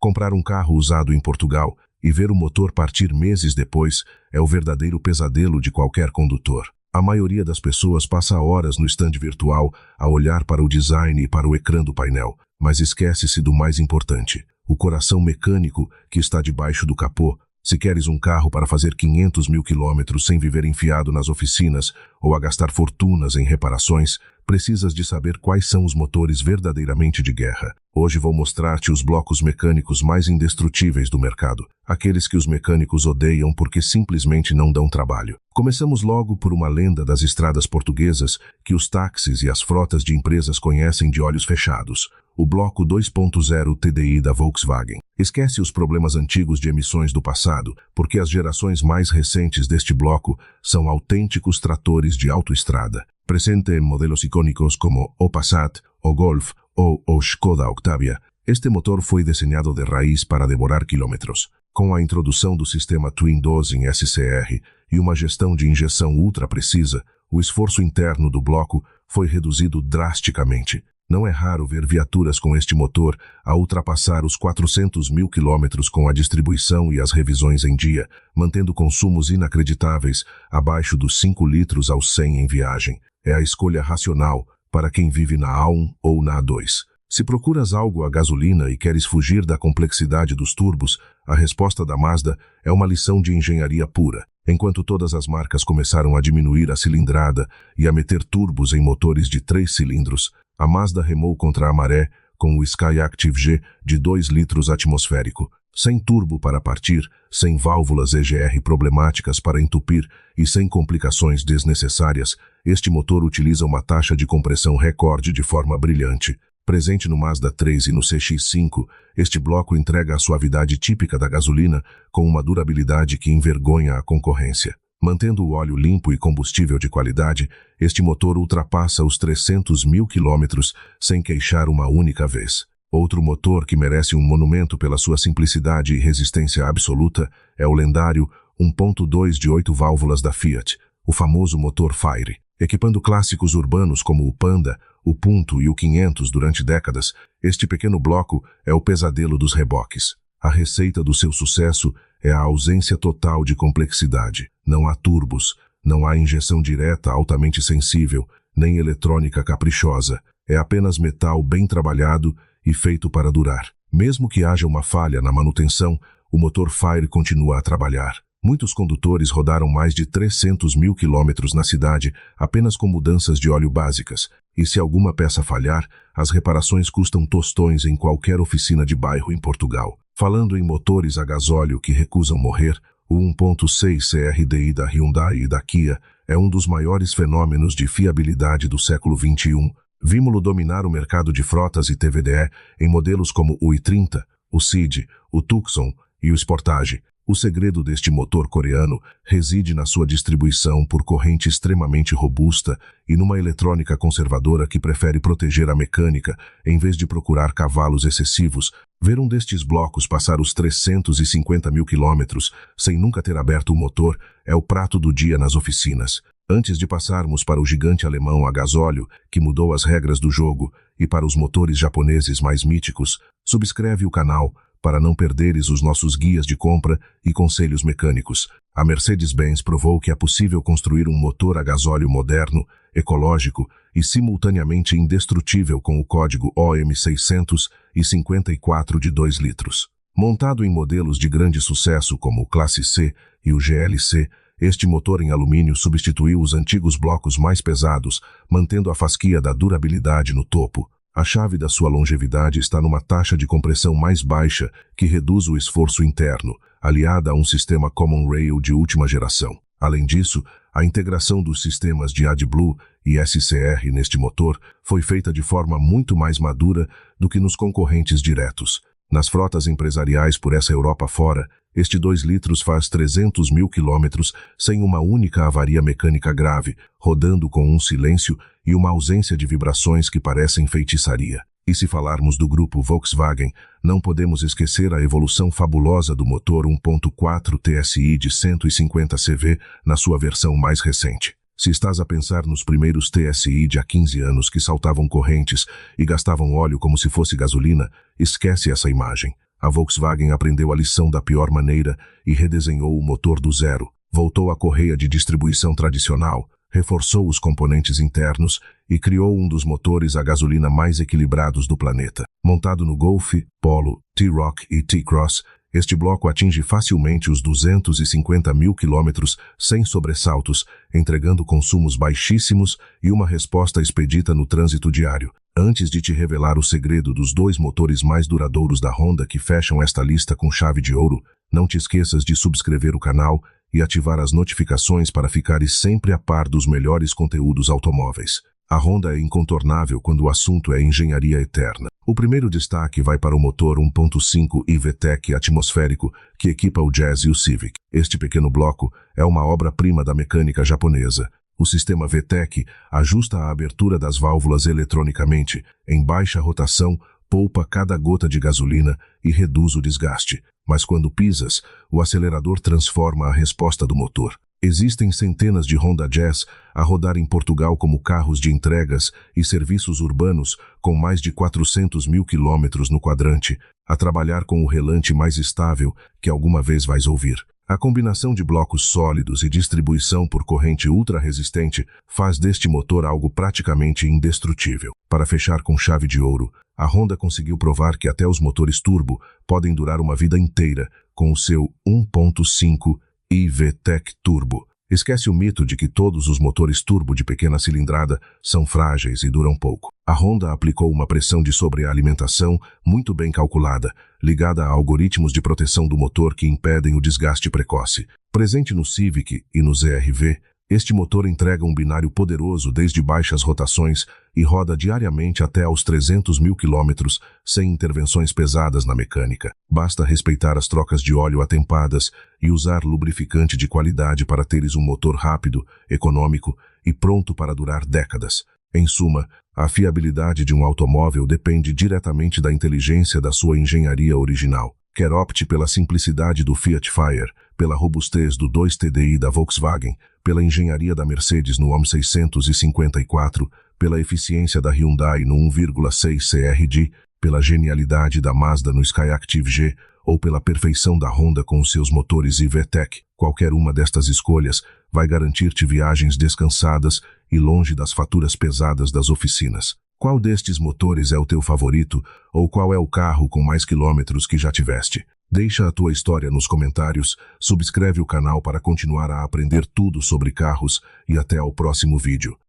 Comprar um carro usado em Portugal e ver o motor partir meses depois é o verdadeiro pesadelo de qualquer condutor. A maioria das pessoas passa horas no stand virtual a olhar para o design e para o ecrã do painel, mas esquece-se do mais importante, o coração mecânico que está debaixo do capô. Se queres um carro para fazer 500 mil quilômetros sem viver enfiado nas oficinas ou a gastar fortunas em reparações, precisas de saber quais são os motores verdadeiramente de guerra. Hoje vou mostrar-te os blocos mecânicos mais indestrutíveis do mercado, aqueles que os mecânicos odeiam porque simplesmente não dão trabalho. Começamos logo por uma lenda das estradas portuguesas que os táxis e as frotas de empresas conhecem de olhos fechados. O bloco 2.0 TDI da Volkswagen. Esquece os problemas antigos de emissões do passado, porque as gerações mais recentes deste bloco são autênticos tratores de autoestrada. Presente em modelos icônicos como o Passat, o Golf ou o Skoda Octavia, este motor foi desenhado de raiz para devorar quilômetros. Com a introdução do sistema Twin 12 em SCR e uma gestão de injeção ultra precisa, o esforço interno do bloco foi reduzido drasticamente. Não é raro ver viaturas com este motor a ultrapassar os 400 mil quilômetros com a distribuição e as revisões em dia, mantendo consumos inacreditáveis abaixo dos 5 litros aos 100 em viagem. É a escolha racional para quem vive na A1 ou na A2. Se procuras algo a gasolina e queres fugir da complexidade dos turbos, a resposta da Mazda é uma lição de engenharia pura. Enquanto todas as marcas começaram a diminuir a cilindrada e a meter turbos em motores de 3 cilindros, a Mazda remou contra a maré com o Skyactiv G de 2 litros atmosférico, sem turbo para partir, sem válvulas EGR problemáticas para entupir e sem complicações desnecessárias. Este motor utiliza uma taxa de compressão recorde de forma brilhante. Presente no Mazda 3 e no CX-5, este bloco entrega a suavidade típica da gasolina com uma durabilidade que envergonha a concorrência. Mantendo o óleo limpo e combustível de qualidade, este motor ultrapassa os 300 mil quilômetros sem queixar uma única vez. Outro motor que merece um monumento pela sua simplicidade e resistência absoluta é o lendário 1.2 de 8 válvulas da Fiat, o famoso motor Fire. Equipando clássicos urbanos como o Panda, o Punto e o 500 durante décadas, este pequeno bloco é o pesadelo dos reboques. A receita do seu sucesso é a ausência total de complexidade. Não há turbos, não há injeção direta altamente sensível, nem eletrônica caprichosa. É apenas metal bem trabalhado e feito para durar. Mesmo que haja uma falha na manutenção, o motor Fire continua a trabalhar. Muitos condutores rodaram mais de 300 mil quilômetros na cidade apenas com mudanças de óleo básicas, e se alguma peça falhar, as reparações custam tostões em qualquer oficina de bairro em Portugal. Falando em motores a gasóleo que recusam morrer, o 1.6 CRDI da Hyundai e da Kia é um dos maiores fenômenos de fiabilidade do século XXI. Vimos-lo dominar o mercado de frotas e TVDE em modelos como o i30, o Ceed, o Tucson e o Sportage. O segredo deste motor coreano reside na sua distribuição por corrente extremamente robusta e numa eletrônica conservadora que prefere proteger a mecânica em vez de procurar cavalos excessivos. Ver um destes blocos passar os 350 mil quilômetros sem nunca ter aberto o motor é o prato do dia nas oficinas. Antes de passarmos para o gigante alemão a gasóleo, que mudou as regras do jogo, e para os motores japoneses mais míticos, subscreve o canal para não perderes os nossos guias de compra e conselhos mecânicos. A Mercedes-Benz provou que é possível construir um motor a gasóleo moderno, ecológico e simultaneamente indestrutível com o código OM654 de 2 litros. Montado em modelos de grande sucesso como o Classe C e o GLC, este motor em alumínio substituiu os antigos blocos mais pesados, mantendo a fasquia da durabilidade no topo. A chave da sua longevidade está numa taxa de compressão mais baixa que reduz o esforço interno, aliada a um sistema Common Rail de última geração. Além disso, a integração dos sistemas de AdBlue e SCR neste motor foi feita de forma muito mais madura do que nos concorrentes diretos. Nas frotas empresariais por essa Europa fora, este 2 litros faz 300 mil quilômetros sem uma única avaria mecânica grave, rodando com um silêncio e uma ausência de vibrações que parecem feitiçaria. E se falarmos do grupo Volkswagen, não podemos esquecer a evolução fabulosa do motor 1.4 TSI de 150 CV na sua versão mais recente. Se estás a pensar nos primeiros TSI de há 15 anos que saltavam correntes e gastavam óleo como se fosse gasolina, esquece essa imagem. a Volkswagen aprendeu a lição da pior maneira e redesenhou o motor do zero. Voltou à correia de distribuição tradicional, reforçou os componentes internos e criou um dos motores a gasolina mais equilibrados do planeta. Montado no Golf, Polo, T-Roc e T-Cross, este bloco atinge facilmente os 250 mil quilômetros sem sobressaltos, entregando consumos baixíssimos e uma resposta expedita no trânsito diário. Antes de te revelar o segredo dos 2 motores mais duradouros da Honda que fecham esta lista com chave de ouro, não te esqueças de subscrever o canal e ativar as notificações para ficares sempre a par dos melhores conteúdos automóveis. A Honda é incontornável quando o assunto é engenharia eterna. O primeiro destaque vai para o motor 1.5 i-VTEC atmosférico que equipa o Jazz e o Civic. Este pequeno bloco é uma obra-prima da mecânica japonesa. O sistema VTEC ajusta a abertura das válvulas eletronicamente, em baixa rotação, poupa cada gota de gasolina e reduz o desgaste. Mas quando pisas, o acelerador transforma a resposta do motor. Existem centenas de Honda Jazz a rodar em Portugal como carros de entregas e serviços urbanos com mais de 400 mil quilômetros no quadrante, a trabalhar com o relante mais estável que alguma vez vais ouvir. A combinação de blocos sólidos e distribuição por corrente ultra-resistente faz deste motor algo praticamente indestrutível. Para fechar com chave de ouro, a Honda conseguiu provar que até os motores turbo podem durar uma vida inteira com o seu 1.5 i-VTEC Turbo. Esquece o mito de que todos os motores turbo de pequena cilindrada são frágeis e duram pouco. A Honda aplicou uma pressão de sobrealimentação muito bem calculada, ligada a algoritmos de proteção do motor que impedem o desgaste precoce. Presente no Civic e no ZR-V, este motor entrega um binário poderoso desde baixas rotações e roda diariamente até aos 300 mil quilômetros sem intervenções pesadas na mecânica. Basta respeitar as trocas de óleo atempadas e usar lubrificante de qualidade para teres um motor rápido, econômico e pronto para durar décadas. Em suma, a fiabilidade de um automóvel depende diretamente da inteligência da sua engenharia original. Quer opte pela simplicidade do Fiat Fire, pela robustez do 2TDI da Volkswagen, pela engenharia da Mercedes no OM 654, pela eficiência da Hyundai no 1.6 CRD, pela genialidade da Mazda no Skyactiv G ou pela perfeição da Honda com os seus motores i-VTEC, qualquer uma destas escolhas vai garantir-te viagens descansadas e longe das faturas pesadas das oficinas. Qual destes motores é o teu favorito ou qual é o carro com mais quilômetros que já tiveste? Deixa a tua história nos comentários, subscreve o canal para continuar a aprender tudo sobre carros e até ao próximo vídeo.